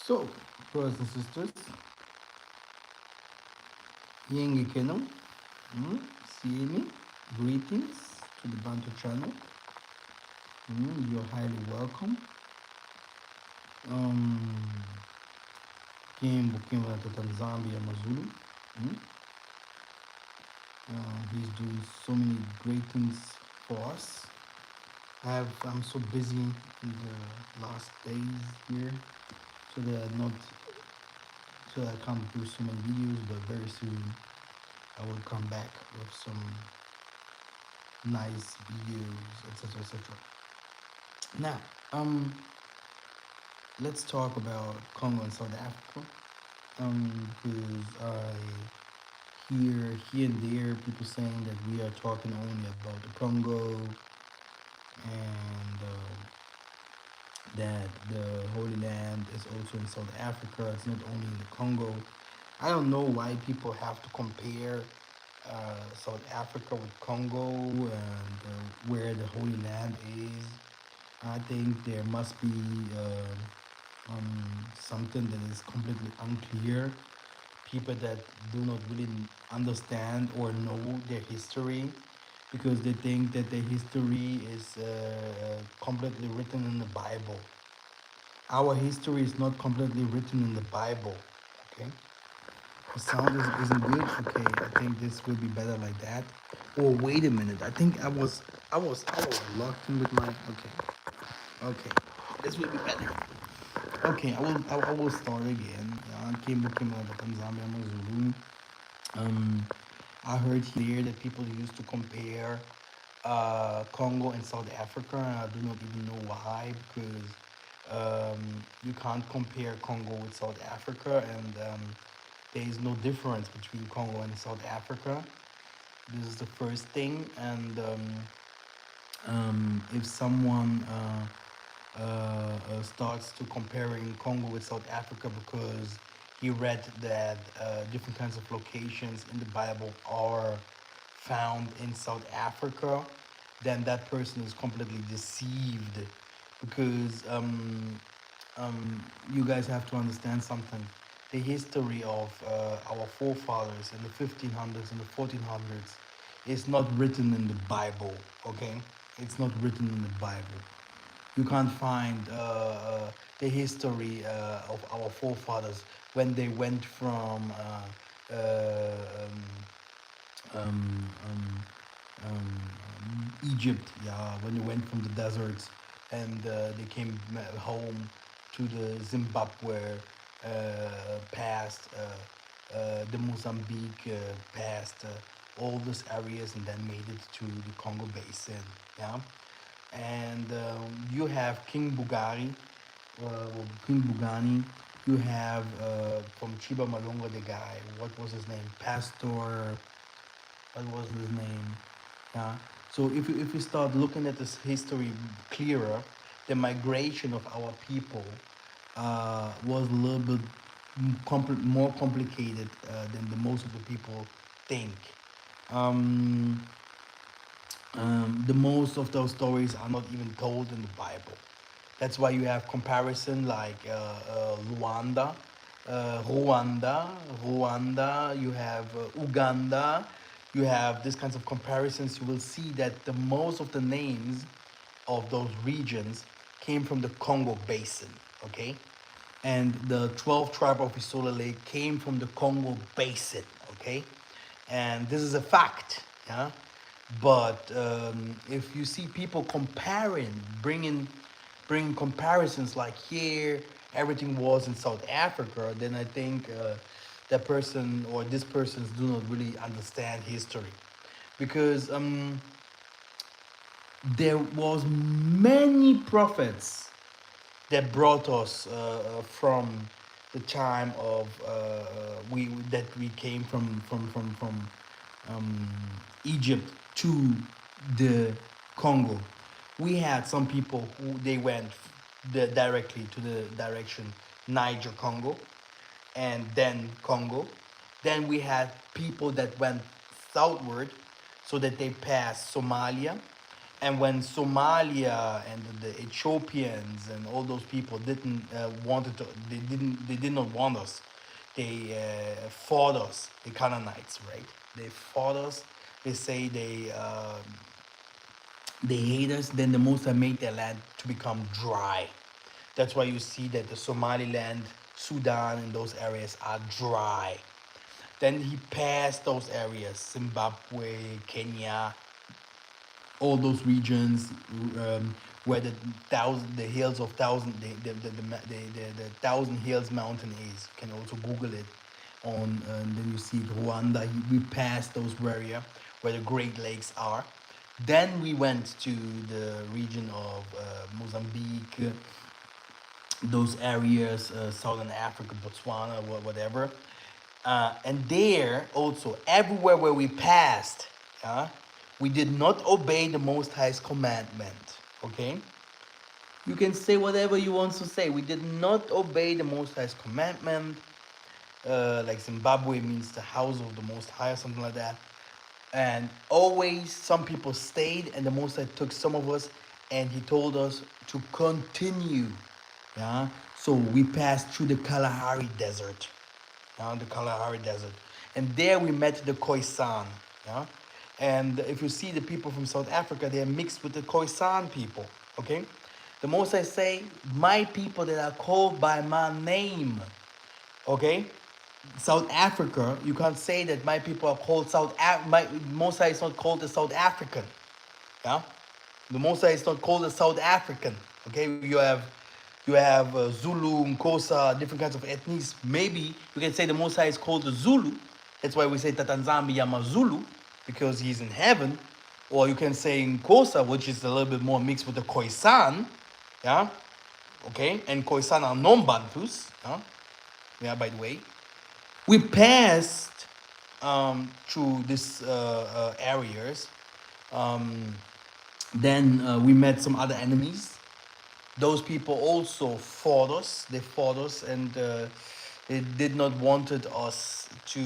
So, brothers and sisters, Yenge Keno, Sieni, greetings to the Bantu channel. You're highly welcome. Um, Bukimba to Tanzania Mazulu. Mm, he's doing so many great things for us. I'm so busy in the last days here, so that I can't do so many videos. But very soon, I will come back with some nice videos, etc., etc. Now, um, let's talk about Congo and South Africa. Because I hear here and there people saying that we are talking only about the Congo and that the Holy Land is also in South Africa. It's not only in the Congo. I don't know why people have to compare South Africa with Congo and where the Holy Land is. I think there must be something that is completely unclear. People that do not really understand or know their history because they think that their history is completely written in the Bible. Our history is not completely written in the Bible. Okay, the sound isn't good. Okay, I think this will be better like that. Oh, wait a minute. I think I was locked in with my. Okay, this will be better. Okay, I will start again. Kimbo Kimbo Zambia Mazulu. Um, I heard here that people used to compare Congo and South Africa. I do not even know why, because you can't compare Congo with South Africa, and there is no difference between Congo and South Africa. This is the first thing, and if someone starts to comparing Congo with South Africa because he read that different kinds of locations in the Bible are found in South Africa, then that person is completely deceived because you guys have to understand something. The history of our forefathers in the 1500s and the 1400s is not written in the Bible, okay? It's not written in the Bible. You can't find the history of our forefathers when they went from um, um, Egypt, yeah, when they went from the deserts and they came home to the Zimbabwe, past the Mozambique, past all those areas, and then made it to the Congo Basin, yeah. And you have King Bugari, King Bugani. You have from Chiba Malonga, the guy. What was his name? Pastor. What was his name? Yeah. So if you start looking at this history clearer, the migration of our people was a little bit more complicated than the most of the people think. Um, the most of those stories are not even told in the Bible. That's why you have comparison like Rwanda. You have Uganda. You have these kinds of comparisons. You will see that the most of the names of those regions came from the Congo Basin. Okay, and the 12 tribe of Isolale came from the Congo Basin. Okay, and this is a fact. Yeah, but if you see people comparing, bringing comparisons like here everything was in South Africa, then I think that person or this persons do not really understand history, because there was many prophets that brought us from the time of we came from um, Egypt to the Congo. We had some people who they went directly to the direction Niger Congo, and then Congo. Then we had people that went southward, so that they passed Somalia, And when Somalia and the Ethiopians and all those people didn't wanted to, they did not want us. They fought us, the Canaanites, right? They fought us. They say they hate us. Then the Most High made their land to become dry. That's why you see that the Somaliland, Sudan, and those areas are dry. Then he passed those areas, Zimbabwe, Kenya, all those regions where the hills of thousand the thousand hills mountain is. You can also Google it on, and then you see Rwanda. We passed those area where the Great Lakes are. Then we went to the region of Mozambique, those areas, Southern Africa, Botswana, whatever. And there also, everywhere where we passed, we did not obey the Most High's commandment. Okay? You can say whatever you want to say. We did not obey the Most High's commandment. Like Zimbabwe means the house of the Most High or something like that. And always some people stayed, and the Most High took some of us, and He told us to continue. Yeah. So we passed through the Kalahari Desert, the Kalahari Desert, and there we met the Khoisan. Yeah. And if you see the people from South Africa, they are mixed with the Khoisan people. Okay. The Most I say, my people that are called by my name. Okay. South Africa, you can't say that my people are called my Mosai is not called a South African. Yeah, the Mosai is not called a South African. Okay, you have Zulu, Nkosa, different kinds of ethnies. Maybe you can say the Mosai is called the Zulu. That's why we say Tatanzambi Yama Zulu, because he's in heaven. Or you can say Nkosa, which is a little bit more mixed with the Khoisan. Yeah, okay, and Khoisan are non-Bantus. Yeah, by the way. We passed through these areas. Um, then we met some other enemies. Those people also fought us. They fought us, and they did not wanted us to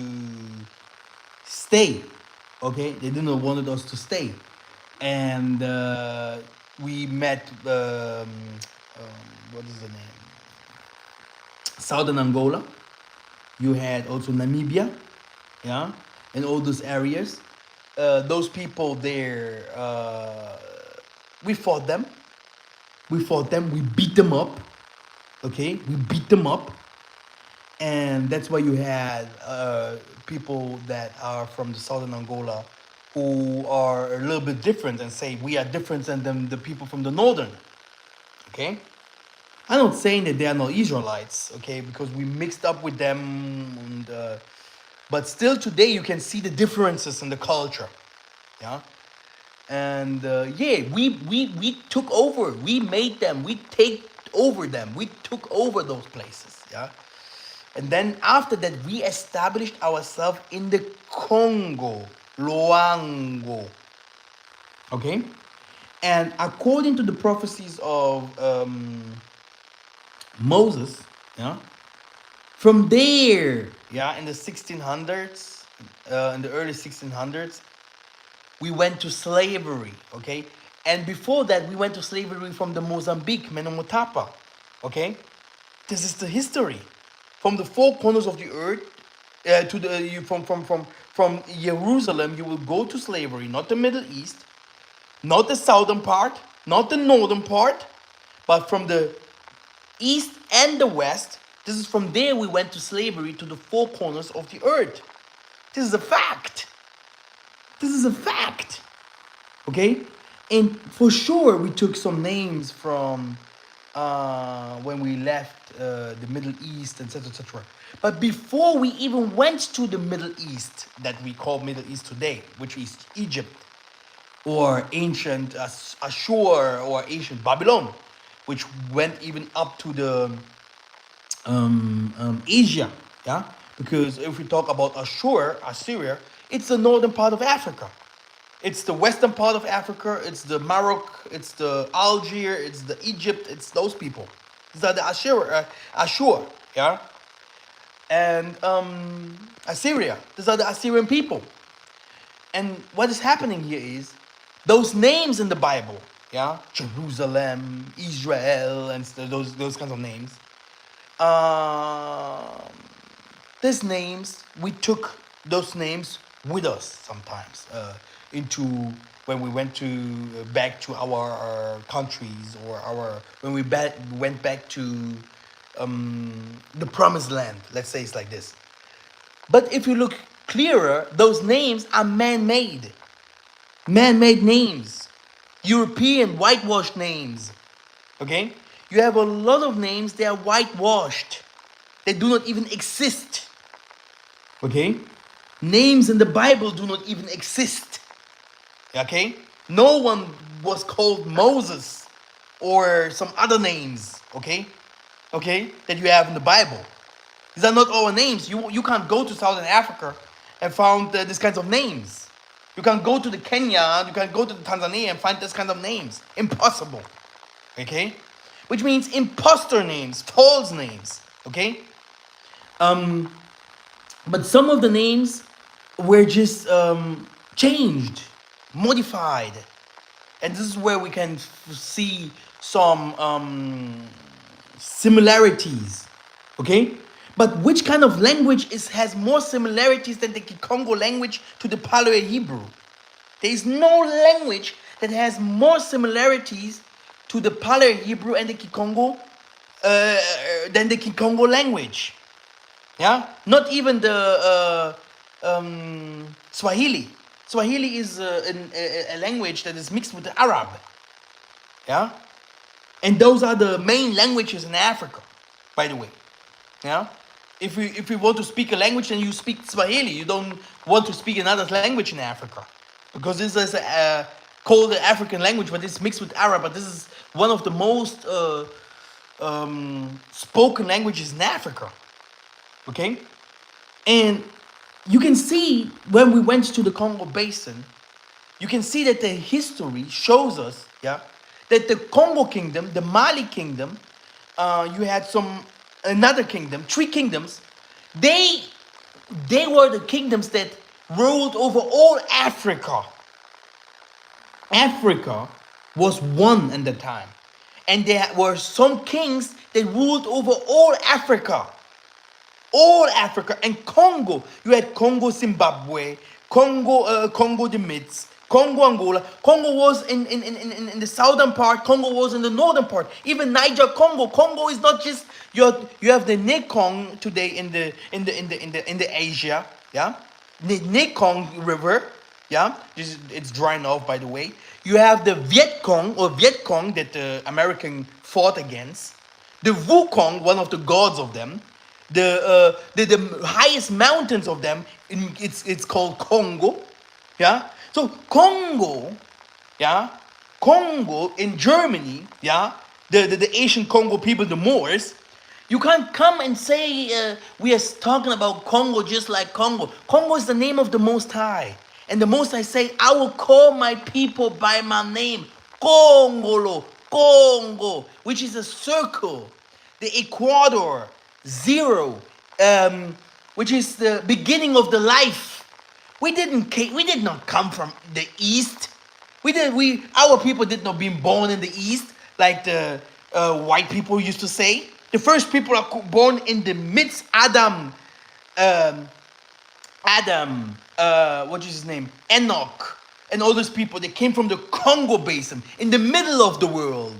stay. Okay, they did not wanted us to stay, and we met. What is the name? Southern Angola. You had also Namibia, yeah, and all those areas. Those people there, we fought them. We fought them. We beat them up. Okay, we beat them up, and that's why you had people that are from the southern Angola who are a little bit different and say we are different than the people from the northern. Okay, I'm not saying that they are not Israelites. Okay, because we mixed up with them, and but still today you can see the differences in the culture. Yeah, and yeah, we took over. We made them. We take over them. We took over those places. Yeah, and then after that we established ourselves in the Congo, Luango. Okay, and according to the prophecies of Moses, yeah, from there, yeah, in the 1600s, in the early 1600s, we went to slavery, okay? And before that, we went to slavery from the Mozambique, Menomotapa, okay? This is the history. From the four corners of the earth, to the from Jerusalem, you will go to slavery, not the Middle East, not the southern part, not the northern part, but from the east and the west. This is from there we went to slavery to the four corners of the earth. This is a fact. This is a fact. Okay? And for sure we took some names from when we left the Middle East, etc., etc. But before we even went to the Middle East, that we call Middle East today, which is Egypt, or ancient Ashur, or ancient Babylon, which went even up to the Asia, yeah. Because if we talk about Ashur, Assyria, it's the northern part of Africa. It's the western part of Africa. It's the Morocco. It's the Algiers. It's the Egypt. It's those people. These are the Ashur, yeah. And Assyria. These are the Assyrian people. And what is happening here is Those names in the Bible, yeah, Jerusalem, Israel, and those kinds of names. Um, these names, we took those names with us sometimes into when we went to back to our countries, or our when we went back to the promised land. Let's say it's like this. But if you look clearer, those names are man-made. Man-made names. European whitewashed names. Okay? You have a lot of names, they are whitewashed. They do not even exist. Okay? Names in the Bible do not even exist. Okay? No one was called Moses or some other names. Okay? Okay? That you have in the Bible. These are not our names. You can't go to Southern Africa and find these kinds of names. You can't go to the Kenya, you can't go to the Tanzania and find this kind of names. Impossible. Okay? Which means imposter names, false names. Okay? But some of the names were just changed, modified. And this is where we can see some similarities. Okay? But which kind of language has more similarities than the Kongo language to the Paleo-Hebrew? There is no language that has more similarities to the Paleo-Hebrew and the Kikongo than the Kikongo language. Yeah, not even the Swahili. Swahili is a language that is mixed with the Arab. Yeah, and those are the main languages in Africa, by the way. Yeah, if we want to speak a language, then you speak Swahili. You don't want to speak another language in Africa, because this is called the African language, but it's mixed with Arab. But this is one of the most spoken languages in Africa. Okay, and you can see when we went to the Congo Basin, you can see that the history shows us, yeah, that the Congo Kingdom, the Mali Kingdom, you had another kingdom, three kingdoms. They were the kingdoms that ruled over all Africa. Africa was one at the time, and there were some kings that ruled over all Africa. All Africa and Congo. You had Congo, Zimbabwe, Congo the Mids, Congo, Angola. Congo was in the southern part. Congo was in the northern part. Even Niger, Congo. Congo is not just you have the Mekong today in the Asia. Yeah, the Mekong River. Yeah, it's drying off, by the way. You have the Viet Cong that the American fought against. The Wukong, one of the gods of them. The highest mountains of them, it's called Congo. Yeah, so Congo, yeah, Congo in Germany, yeah, the Asian Congo people, the Moors. You can't come and say we are talking about Congo just like Congo. Congo is the name of the Most High, and the Most High say, I will call my people by my name, Congolo, Congo, which is a circle, the equator, zero, which is the beginning of the life. We did not come from the east. Our people did not being born in the east like the white people used to say. The first people are born in the midst. What is his name? Enoch, and all those people. They came from the Congo Basin, in the middle of the world,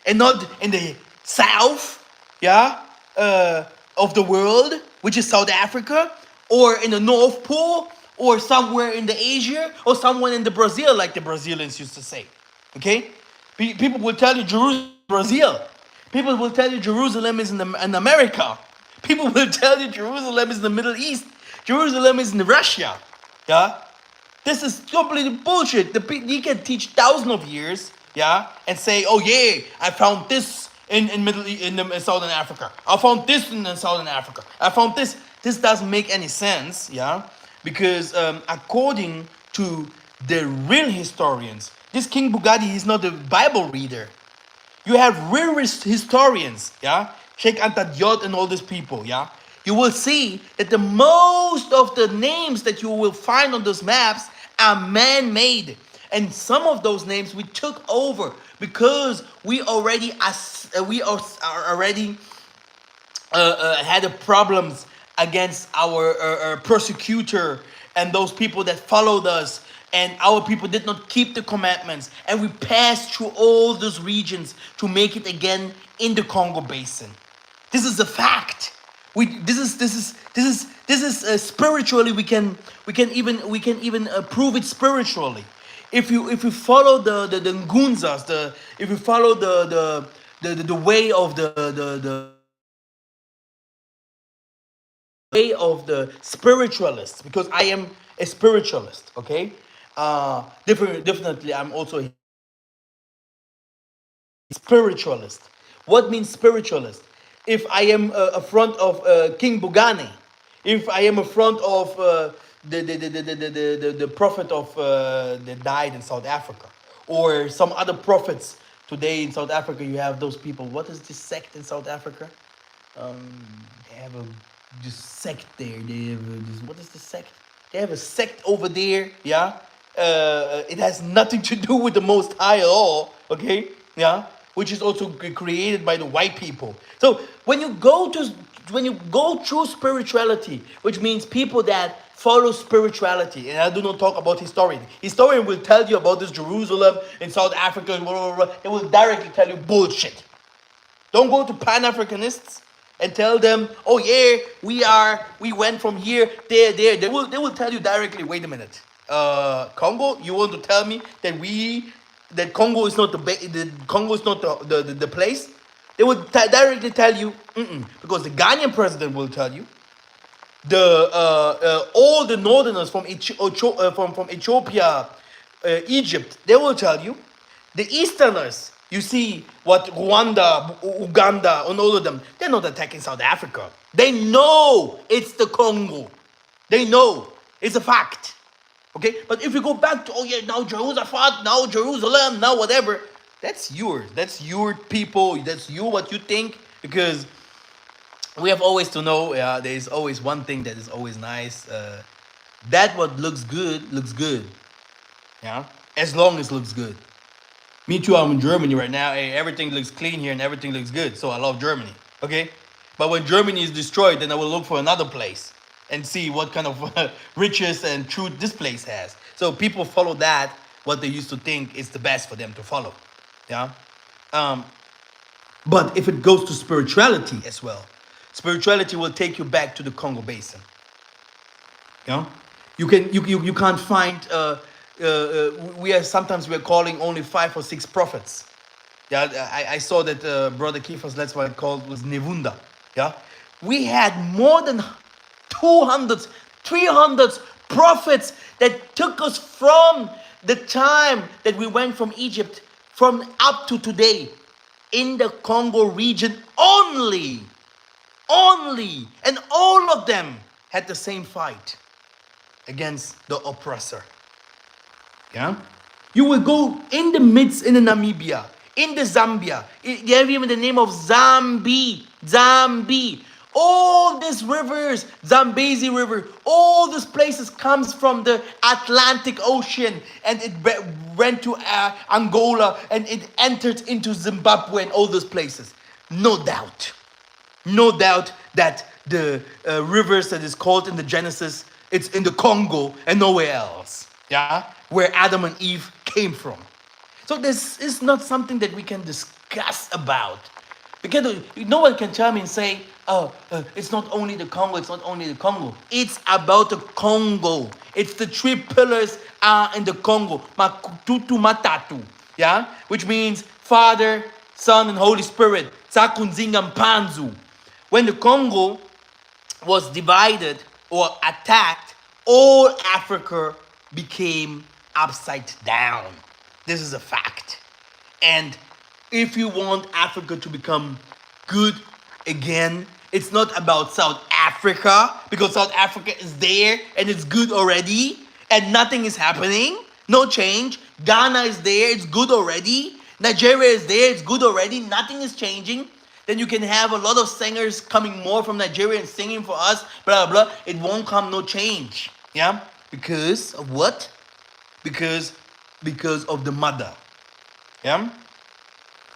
and not in the south. Yeah. Of the world, which is South Africa, or in the North Pole, or somewhere in the Asia, or somewhere in the Brazil, like the Brazilians used to say. Okay? People will tell you Jerusalem is Brazil. People will tell you Jerusalem is in America. People will tell you Jerusalem is in the Middle East. Jerusalem is in Russia. Yeah? This is completely bullshit. You can teach thousands of years, yeah, and say, oh yeah, I found this in Southern Africa. I found this in Southern Africa. I found this. This doesn't make any sense, yeah, because according to the real historians, this King Bugatti is not a Bible reader. You have real historians, yeah, Sheikh Anta Diop and all these people, yeah. You will see that the most of the names that you will find on those maps are man-made. And some of those names we took over because we are already had a problems against our persecutor and those people that followed us, and our people did not keep the commandments, and we passed through all those regions to make it again in the Congo basin. This is a fact. This is spiritually, we can even prove it spiritually. If you follow the Ngunzas, if you follow the way of the spiritualists, because I am a spiritualist, okay? Definitely, I'm also a spiritualist. What means spiritualist? If I am a front of King Bugani, if I am a front of the prophet of that died in South Africa, or some other prophets today in South Africa, you have those people. What is this sect in South Africa? They have a just sect there. They have what is the sect? They have a sect over there. Yeah, it has nothing to do with the Most High at all. Okay, yeah, which is also created by the white people. So when you go through spirituality, which means people that follow spirituality, and I do not talk about historian. Historian will tell you about this Jerusalem in South Africa, blah, blah, blah. They will directly tell you bullshit. Don't go to Pan-Africanists and tell them, oh yeah, we went from here, there. They will tell you directly, wait a minute. Congo, you want to tell me that Congo is not Congo is not the place? They will directly tell you, because the Ghanaian president will tell you, the all the northerners from from Ethiopia, Egypt, they will tell you. The Easterners, you see what Rwanda, Uganda, and all of them, they're not attacking South Africa. They know it's the Congo. They know. It's a fact. Okay? But if you go back to, oh yeah, now Jehoshaphat, now Jerusalem, now whatever, that's yours. That's your people. That's what you think. Because we have always to know, there is always one thing that is always nice. That what looks good. Yeah? As long as it looks good. Me too, I'm in Germany right now. Hey, everything looks clean here and everything looks good. So I love Germany. Okay? But when Germany is destroyed, then I will look for another place and see what kind of riches and truth this place has. So people follow that, what they used to think is the best for them to follow. Yeah? But if it goes to spirituality as well, spirituality will take you back to the Congo Basin. You know, you can't find. We're calling only 5 or 6 prophets. Yeah, I saw that Brother Kiefer's that's what it called was Nevunda. Yeah, we had more than 200, 300 prophets that took us from the time that we went from Egypt from up to today in the Congo region only, and all of them had the same fight against the oppressor. Yeah, you will go in the midst in the Namibia, in the Zambia. You have even the name of Zambi. All these rivers, Zambezi River, all these places comes from the Atlantic Ocean, and it went to Angola, and it entered into Zimbabwe and all those places. No doubt that the rivers that is called in the Genesis, it's in the Congo and nowhere else. Yeah, where Adam and Eve came from. So this is not something that we can discuss about. Because no one can tell me and say, it's not only the Congo, it's not only the Congo. It's about the Congo. It's the 3 pillars in the Congo. Matutu matatu. Yeah? Which means Father, Son, and Holy Spirit. Tsakunzinga mpanzu. When the Congo was divided or attacked, all Africa became upside down. This is a fact. And if you want Africa to become good again, it's not about South Africa, because South Africa is there and it's good already and nothing is happening. No change. Ghana is there, it's good already. Nigeria is there, it's good already. Nothing is changing. Then you can have a lot of singers coming more from Nigeria and singing for us, blah, blah, blah. It won't come no change. Yeah? Because of what? Because because of the mother. Yeah,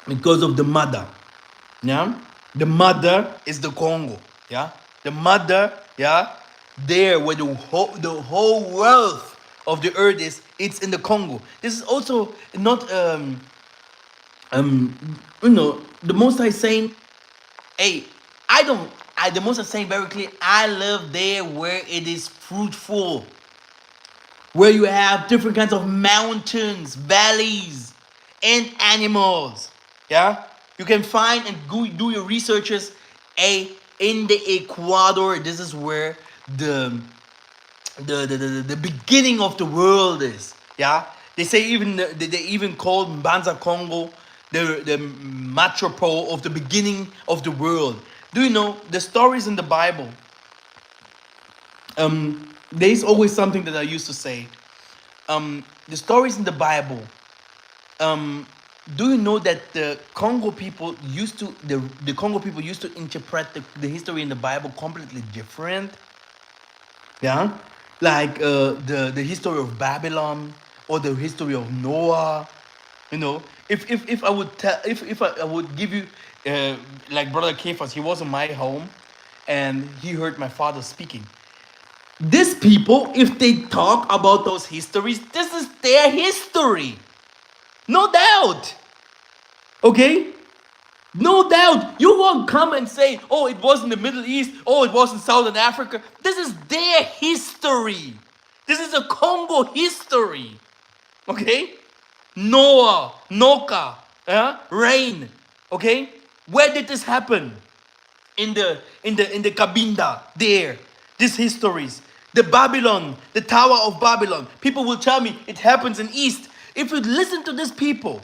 because of the mother. Yeah, the mother is the Congo. Yeah, the mother. Yeah, there where the whole wealth of the earth is, it's in the Congo. This is also not the Most High saying, hey, I don't. The Most High saying very clear, I live there where it is fruitful, where you have different kinds of mountains, valleys, and animals. Yeah, you can find and go do your researches. In the Ecuador, this is where the beginning of the world is. Yeah, they say even they even called Mbanza Congo the metropole of the beginning of the world. Do you know the stories in the Bible? There's always something that I used to say. The stories in the Bible. Um, do you know that the Congo people used to interpret the history in the Bible completely different? Yeah, like the history of Babylon or the history of Noah. If I would tell if I would give you like Brother Kephas, he was in my home and he heard my father speaking. These people, if they talk about those histories, this is their history, no doubt. Okay, no doubt. You won't come and say, oh, it was in the Middle East, oh, it was in Southern Africa. This is their history. This is a Congo history. Okay? Noah, Noka, rain. Okay? Where did this happen? In the Cabinda, there. These histories. The Babylon, the Tower of Babylon. People will tell me it happens in East. If you listen to these people,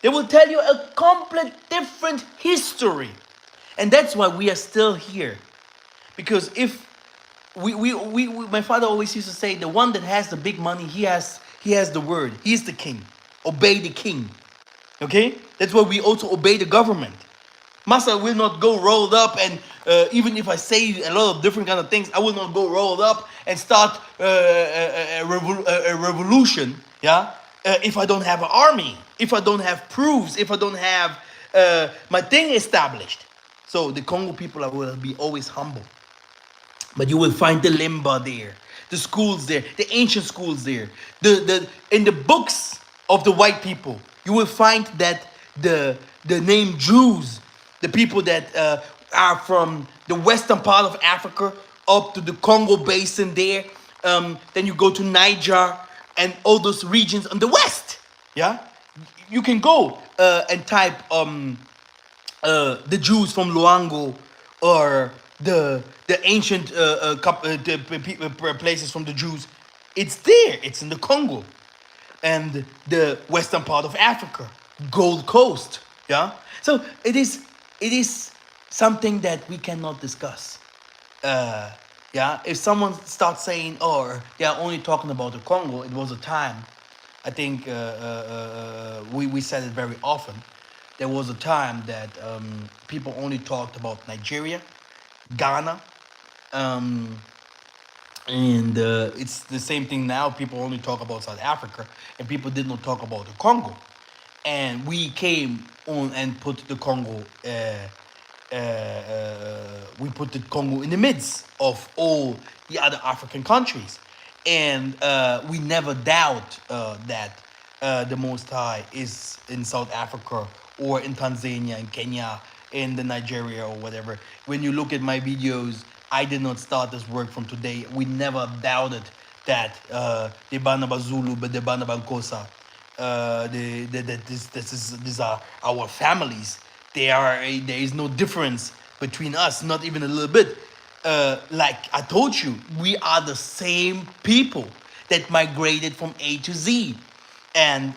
they will tell you a complete different history. And that's why we are still here. Because if my father always used to say, the one that has the big money, he has the word. He's the king. Obey the king. Okay? That's why we also obey the government. Massa will not go rolled up, and even if I say a lot of different kind of things, I will not go rolled up and start a revolution. Yeah, if I don't have an army, if I don't have proofs, if I don't have my thing established. So the Congo people will be always humble, but you will find the limba there, the schools there, the ancient schools there, the in the books of the white people, you will find that the name Jews, the people that are from the western part of Africa up to the Congo basin there. Then you go to Niger and all those regions on the west. Yeah, you can go and type the Jews from Luango, or the ancient places from the Jews. It's there. It's in the Congo and the western part of Africa, Gold Coast. Yeah, so it is something that we cannot discuss. Yeah, if someone starts saying, "Oh, they are only talking about the Congo," it was a time. I think we said it very often. There was a time that people only talked about Nigeria, Ghana, um, and it's the same thing now. People only talk about South Africa, and people did not talk about the Congo. And we came on and put the Congo. We put the Congo in the midst of all the other African countries, and we never doubt that the Most High is in South Africa or in Tanzania, in Kenya, in the Nigeria or whatever. When you look at my videos, I did not start this work from today. We never doubted that the Banaba Zulu, but the Banaba Nkosa, these are our families. There is no difference between us, not even a little bit. Like I told you, we are the same people that migrated from A to Z, and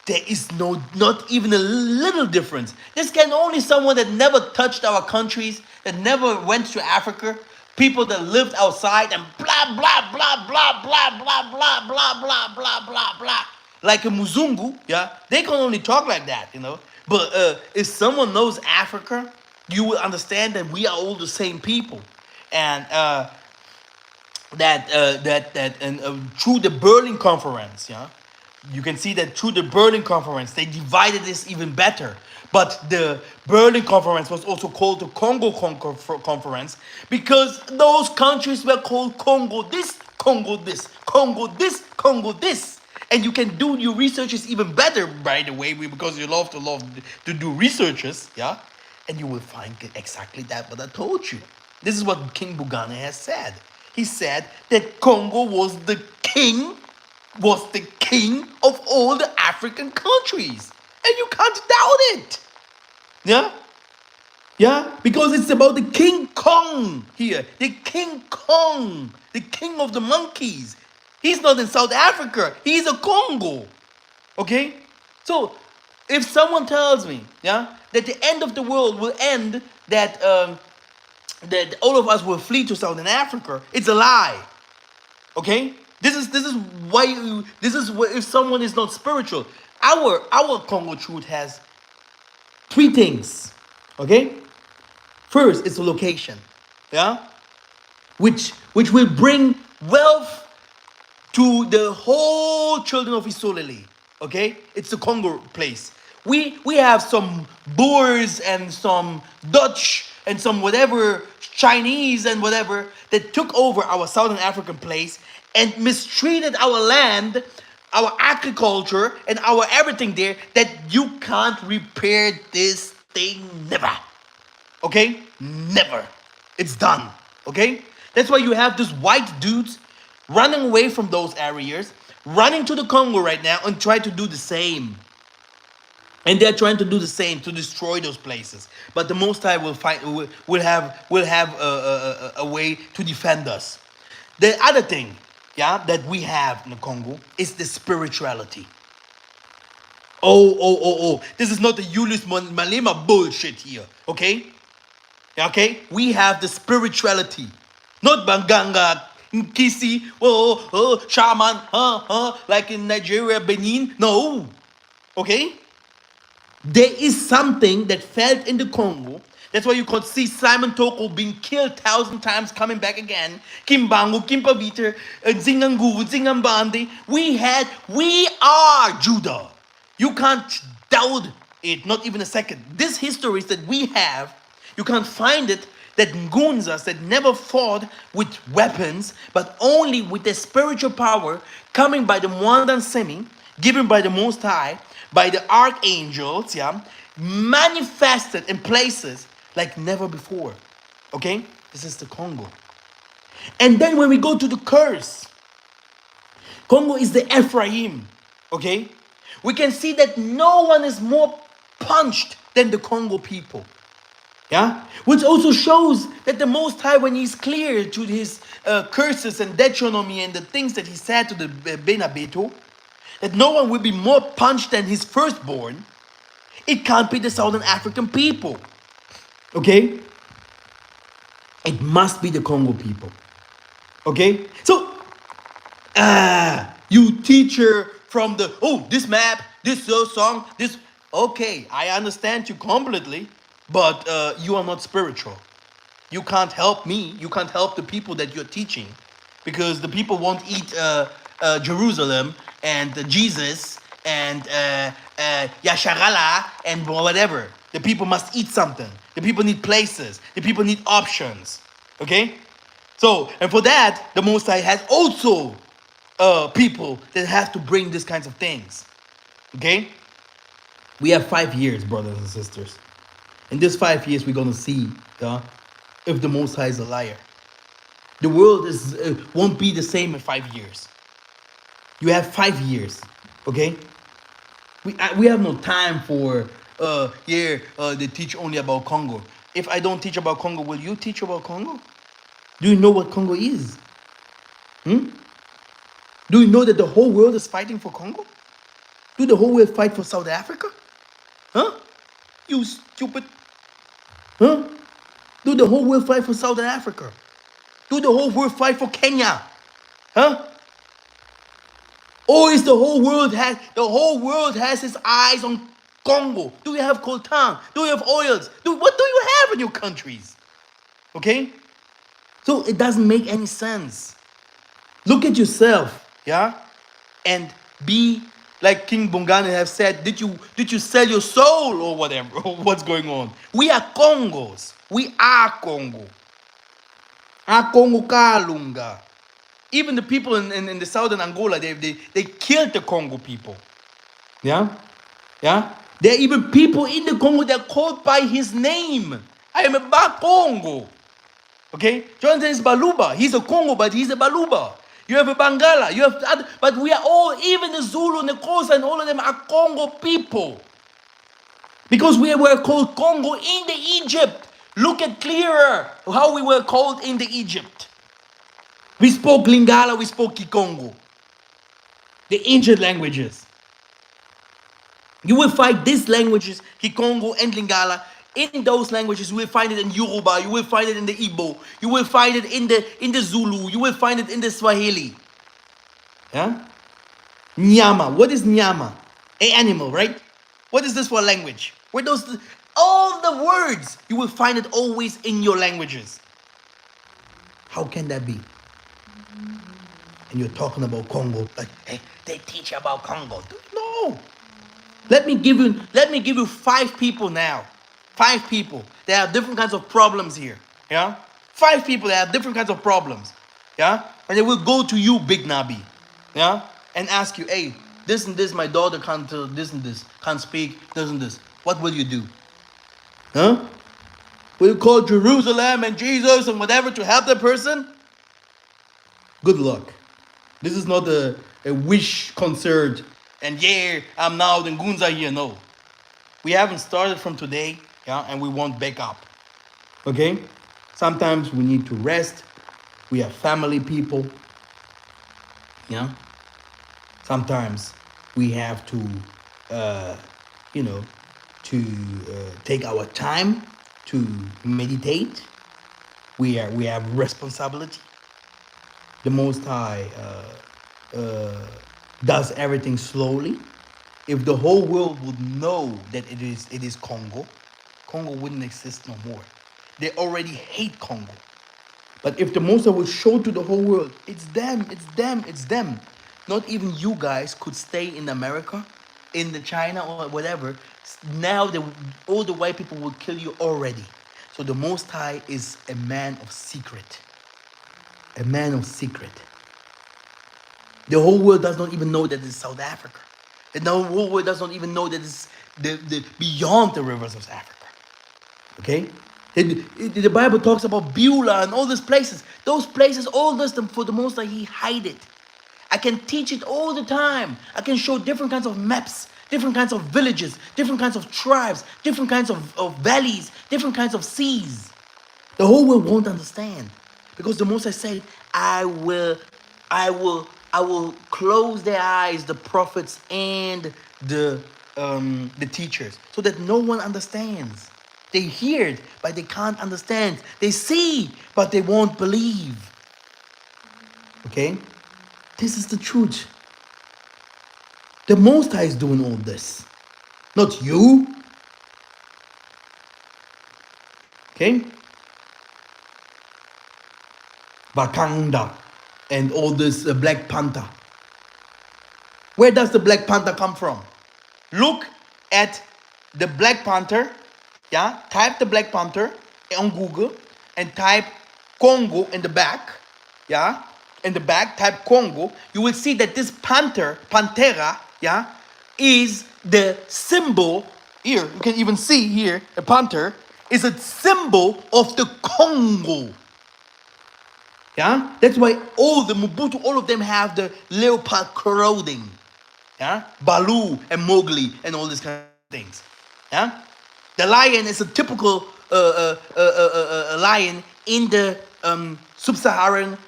there is not even a little difference. This can only someone that never touched our countries, that never went to Africa, people that lived outside and blah blah blah blah blah blah blah blah blah blah blah blah. Like a Muzungu, yeah, they can only talk like that. But if someone knows Africa, you will understand that we are all the same people, and and through the Berlin Conference, yeah, you can see that through the Berlin Conference they divided this even better. But the Berlin Conference was also called the Congo Conference because those countries were called Congo this, Congo this, Congo this, Congo this. And you can do your researches even better, by the way, because you love to do researches, yeah. And you will find exactly that what I told you. This is what King Bugane has said. He said that Congo was the king of all the African countries. And you can't doubt it. Yeah? Yeah? Because it's about the King Kong here. The King Kong. The king of the monkeys. He's not in South Africa. He's a Congo. Okay? So, if someone tells me, yeah, that the end of the world will end, that all of us will flee to Southern Africa, it's a lie. Okay? This is why if someone is not spiritual. Our Congo truth has three things. Okay? First, it's a location. Yeah? Which will bring wealth to the whole children of Isolele. Okay? It's the Congo place. We have some Boers and some Dutch and some whatever Chinese and whatever that took over our Southern African place and mistreated our land, our agriculture, and our everything there, that you can't repair this thing never. Okay? Never. It's done. Okay? That's why you have these white dudes running away from those areas, running to the Congo right now and try to do the same. And they're trying to do the same to destroy those places. But the Most High will have a way to defend us. The other thing, yeah, that we have in the Congo is the spirituality. Oh. This is not the Julius Malema bullshit here, okay? Okay? We have the spirituality. Not Banganga, Kisi, shaman, like in Nigeria, Benin. No. Okay? There is something that felt in the Congo. That's why you could see Simon Toko being killed 1,000 times, coming back again. Kimbangu, Kimpaviter, Zingangu, Zingambandi. We are Judah. You can't doubt it, not even a second. This history that we have, you can't find it, that Ngunzas that never fought with weapons, but only with the spiritual power coming by the Mwandan Semi, given by the Most High, by the archangels, yeah, manifested in places like never before. Okay? This is the Congo. And then when we go to the curse, Congo is the Ephraim. Okay? We can see that no one is more punched than the Congo people. Yeah? Which also shows that the Most High, when he's clear to his curses and Deuteronomy and the things that he said to the Benabeto, that no one will be more punched than his firstborn, it can't be the Southern African people. Okay? It must be the Congo people. Okay? So, you teacher from the, this map, this song, this, okay, I understand you completely, but you are not spiritual. You can't help me. You can't help the people that you're teaching, because the people won't eat Jerusalem and Jesus and Yasharala and whatever. The people must eat something. The people need places. The people need options. Okay? So, and for that, the Most High has also people that have to bring these kinds of things. Okay? We have 5 years, brothers and sisters. In these 5 years, we're going to see if the Most High is a liar. The world won't be the same in 5 years. You have 5 years, okay? We have no time for, they teach only about Congo. If I don't teach about Congo, will you teach about Congo? Do you know what Congo is? Do you know that the whole world is fighting for Congo? Do the whole world fight for South Africa? Huh? You stupid. Huh? Do the whole world fight for Southern Africa? Do the whole world fight for Kenya? Huh? Or is the whole world has its eyes on Congo? Do you have coltan? Do you have oils? What do you have in your countries? Okay? So it doesn't make any sense. Look at yourself, yeah, and be like King Bongani have said. Did you sell your soul or whatever? Or what's going on? We are Congos. We are Congo. A Congo Kalunga. Even the people in the southern Angola, they killed the Congo people. Yeah? Yeah? There are even people in the Congo that are called by his name. I am a Congo. Okay? Jonathan is Baluba. He's a Congo, but he's a Baluba. You have a Bangala. You have other, but we are all, even the Zulu and the Xhosa and all of them are Congo people. Because we were called Congo in the Egypt. Look at clearer how we were called in the Egypt. We spoke Lingala, we spoke Kikongo. The ancient languages. You will find these languages, Kikongo and Lingala. In those languages, you will find it in Yoruba, you will find it in the Igbo, you will find it in the Zulu, you will find it in the Swahili. Yeah? Nyama. What is Nyama? A animal, right? What is this for language? Where those all the words, you will find it always in your languages. How can that be? And you're talking about Congo, like, hey, they teach about Congo. No. Let me give you 5 people now. 5 people. They have different kinds of problems here. Yeah? 5 people that have different kinds of problems. Yeah? And they will go to you, Big Nabi. Yeah? And ask you, hey, this and this, my daughter can't do this and this, can't speak, this and this. What will you do? Huh? Will you call Jerusalem and Jesus and whatever to help the person? Good luck. This is not a wish concert and yeah, I'm now the Ngunza here. No. We haven't started from today, yeah, and we won't back up. Okay? Sometimes we need to rest. We are family people. Yeah? Sometimes we have to, you know, to take our time to meditate. We have responsibility. The Most High does everything slowly. If the whole world would know that it is Congo, Congo wouldn't exist no more. They already hate Congo. But if the Most High would show to the whole world, it's them, it's them, it's them. Not even you guys could stay in America, in the China or whatever. Now all the white people will kill you already. So the Most High is a man of secret. A man of secret. The whole world does not even know that it's South Africa. And the whole world does not even know that it's the beyond the rivers of Africa. Okay? The Bible talks about Beulah and all these places. Those places, all this, for the most part, he hide it. I can teach it all the time. I can show different kinds of maps, different kinds of villages, different kinds of tribes, different kinds of valleys, different kinds of seas. The whole world won't understand. Because the Most High said, I will close their eyes, the prophets and the teachers, so that no one understands. They hear it, but they can't understand. They see, but they won't believe. Okay? This is the truth. The Most High is doing all this, not you. Okay? Wakanda and all this Black Panther. Where does the Black Panther come from? Look at the Black Panther. Yeah, type the Black Panther on Google and type Congo in the back. Yeah, in the back, type Congo. You will see that this Panthera, yeah, is the symbol. Here, you can even see here, a panther is a symbol of the Congo. Yeah, that's why all the Mobutu, all of them have the leopard clothing. Yeah, Baloo and Mowgli and all these kind of things. Yeah, the lion is a typical lion in the sub-Saharan.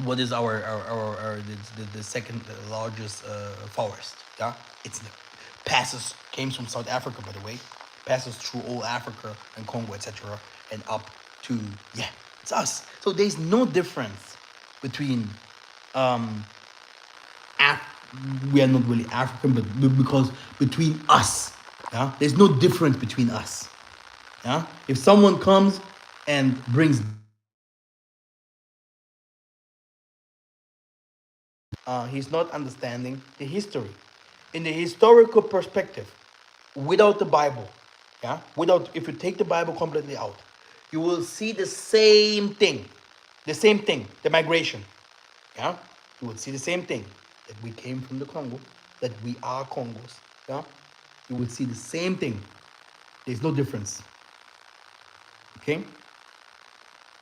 What is our the second largest forest? Yeah, it's the passes came from South Africa, by the way, passes through all Africa and Congo, etc., and up to it's us. So there's no difference between we are not really African, but because between us, yeah, there's no difference between us. Yeah, if someone comes and brings He's not understanding the history. In the historical perspective, without the Bible, yeah, without, if you take the Bible completely out, you will see the same thing, the migration, yeah. You will see the same thing, that we came from the Congo, that we are Congos, yeah. You will see the same thing. There's no difference, okay.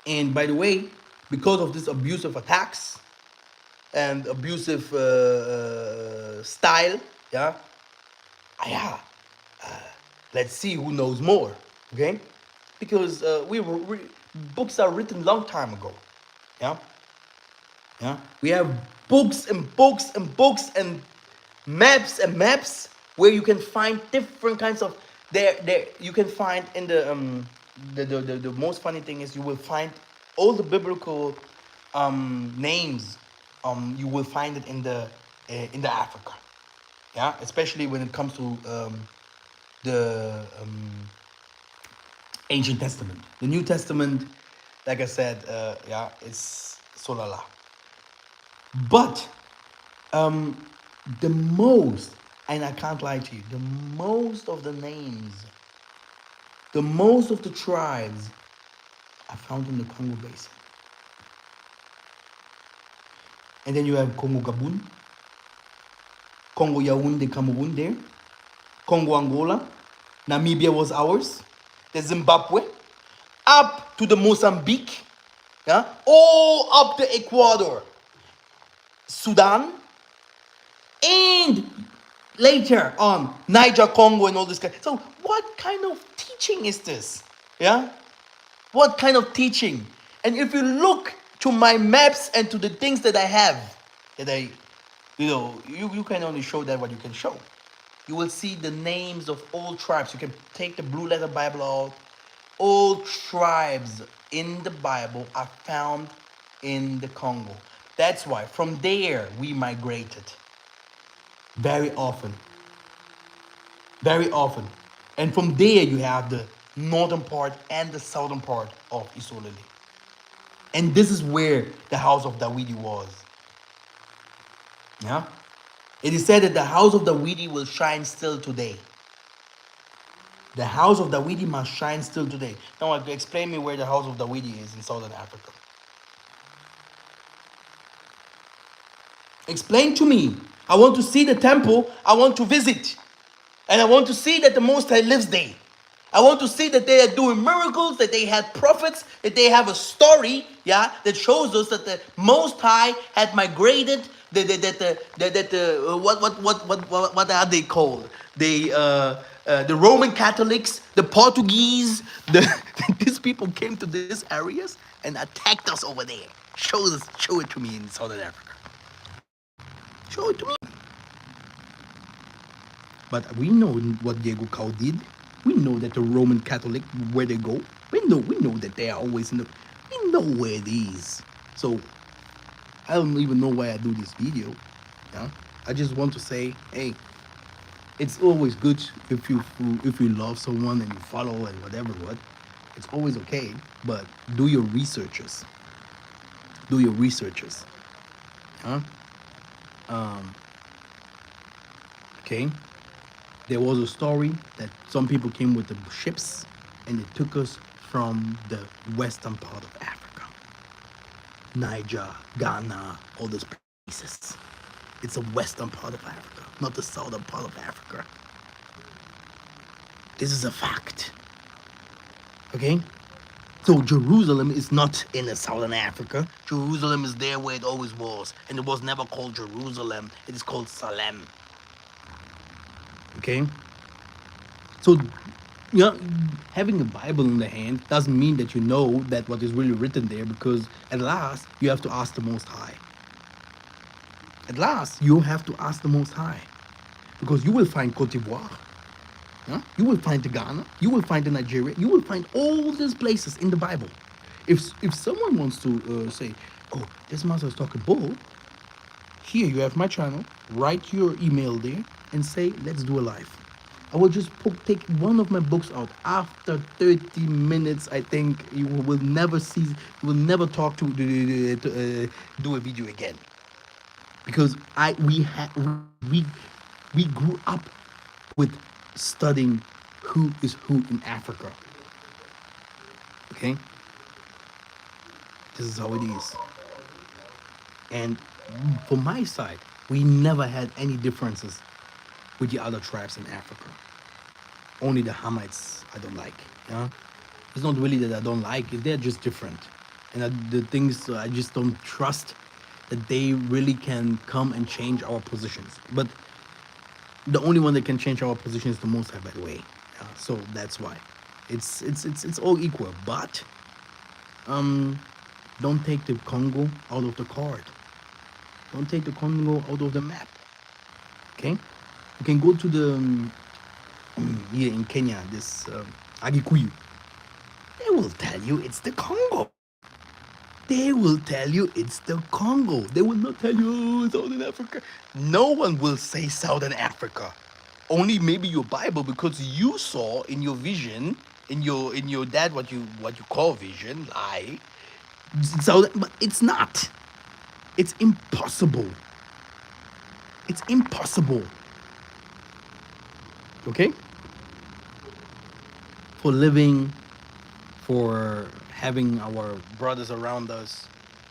And by the way, because of this abusive attacks and abusive style, yeah, yeah, let's see who knows more, okay? Because books are written long time ago, yeah, yeah. We have books and books and books and maps where you can find different kinds of there you can find in the most funny thing is you will find all the biblical names, you will find it in the Africa, yeah, especially when it comes to the Ancient Testament. The New Testament, like I said, yeah, it's solala. But the most, and I can't lie to you, the most of the names, the most of the tribes are found in the Congo Basin. And then you have Congo Gabon, Congo Yaoundé, Cameroon there, Congo Angola, Namibia was ours, the Zimbabwe, up to the Mozambique, yeah, all up to Ecuador, Sudan, and later on Niger, Congo, and all this kind. So what kind of teaching is this? Yeah, what kind of teaching? And if you look to my maps and to the things that I have, that I, you can only show that what you can show. You will see the names of all tribes. You can take the Blue Letter Bible out. All tribes in the Bible are found in the Congo. That's why from there we migrated very often. Very often. And from there you have the northern part and the southern part of Isolele. And this is where the house of Dawidi was. Yeah? It is said that the house of Dawidi will shine still today. The house of Dawidi must shine still today. Now, explain me where the house of Dawidi is in southern Africa. Explain to me. I want to see the temple. I want to visit. And I want to see that the Most High lives there. I want to see that they are doing miracles, that they had prophets, that they have a story, yeah, that shows us that the Most High had migrated. What are they called? The Roman Catholics, the Portuguese, these people came to these areas and attacked us over there. Show it to me in Southern Africa. Show it to me. But we know what Diego Cao did. We know that the Roman Catholic, where they go, we know that they are always in the, we know where it is. So I don't even know why I do this video. Yeah? I just want to say, hey, it's always good if you love someone and you follow and whatever what. It's always okay, but do your researches. Do your researches. Huh? Okay. There was a story that some people came with the ships and they took us from the western part of Africa. Niger, Ghana, all those places. It's the western part of Africa, not the southern part of Africa. This is a fact. Okay? So Jerusalem is not in the southern Africa. Jerusalem is there where it always was. And it was never called Jerusalem. It is called Salem. Okay? So, having the Bible in the hand doesn't mean that you know that what is really written there, because at last you have to ask the Most High. At last you have to ask the Most High. Because you will find Cote d'Ivoire. Yeah? You will find the Ghana. You will find the Nigeria. You will find all these places in the Bible. If someone wants to say, oh, this master is talking bull, here you have my channel. Write your email there and say, let's do a live. I will just take one of my books out. After 30 minutes, I think you will never see, you will never talk to do a video again. because we grew up with studying who is who in Africa. Okay, this is how it is. And for my side, we never had any differences with the other tribes in Africa. Only the Hamites I don't like. Yeah, it's not really that I don't like it; they're just different, and the things I just don't trust that they really can come and change our positions. But the only one that can change our position is the Most High, by the way. So that's why it's all equal. But don't take the Congo out of the card. Don't take the Congo out of the map. Okay, you can go to the here in Kenya, this Agikuyu. They will tell you it's the Congo. They will tell you it's the Congo. They will not tell you, oh, Southern Africa. No one will say Southern Africa. Only maybe your Bible, because you saw in your vision, in your dad what you call vision, lie. Southern, but it's not. It's impossible. It's impossible. Okay? For living, for having our brothers around us.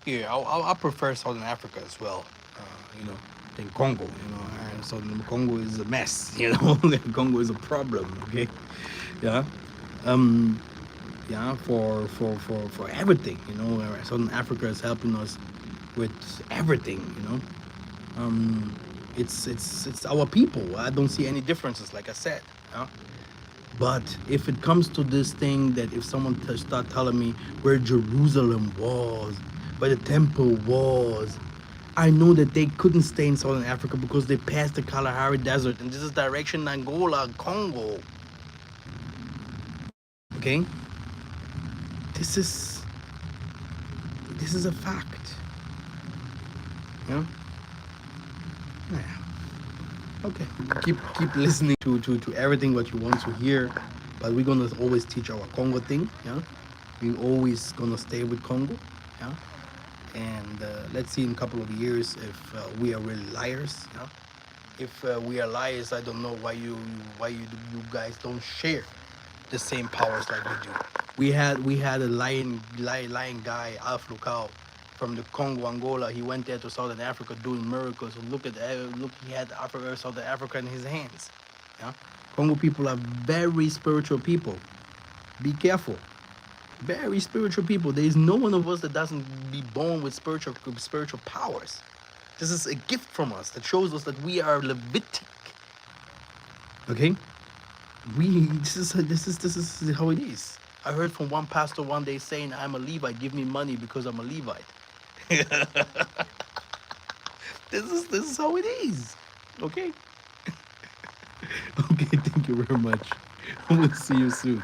Here, I prefer Southern Africa as well. You know, than Congo. You know, and Southern Congo is a mess. You know, Congo is a problem. Okay, yeah, yeah, for everything. You know, Southern Africa is helping us with everything. You know, it's our people. I don't see any differences. Like I said, yeah. But if it comes to this thing that if someone start telling me where Jerusalem was, where the temple was, I know that they couldn't stay in Southern Africa because they passed the Kalahari Desert and this is direction Angola, Congo. Okay? This is this is a fact. Yeah? Yeah. Okay. Keep listening to everything what you want to hear. But we're gonna always teach our Congo thing, yeah. We're always gonna stay with Congo, yeah. And let's see in a couple of years if we are really liars, yeah. If we are liars, I don't know why you guys don't share the same powers like we do. We had a lying guy, Alpha Lukao, from the Congo, Angola. He went there to Southern Africa doing miracles. And look, he had Africa, Southern Africa in his hands. Yeah, Congo people are very spiritual people. Be careful. Very spiritual people. There is no one of us that doesn't be born with spiritual powers. This is a gift from us that shows us that we are Levitic. Okay, we this is how it is. I heard from one pastor one day saying, "I'm a Levite. Give me money because I'm a Levite." This is how it is. Okay. Okay. Thank you very much. We'll see you soon.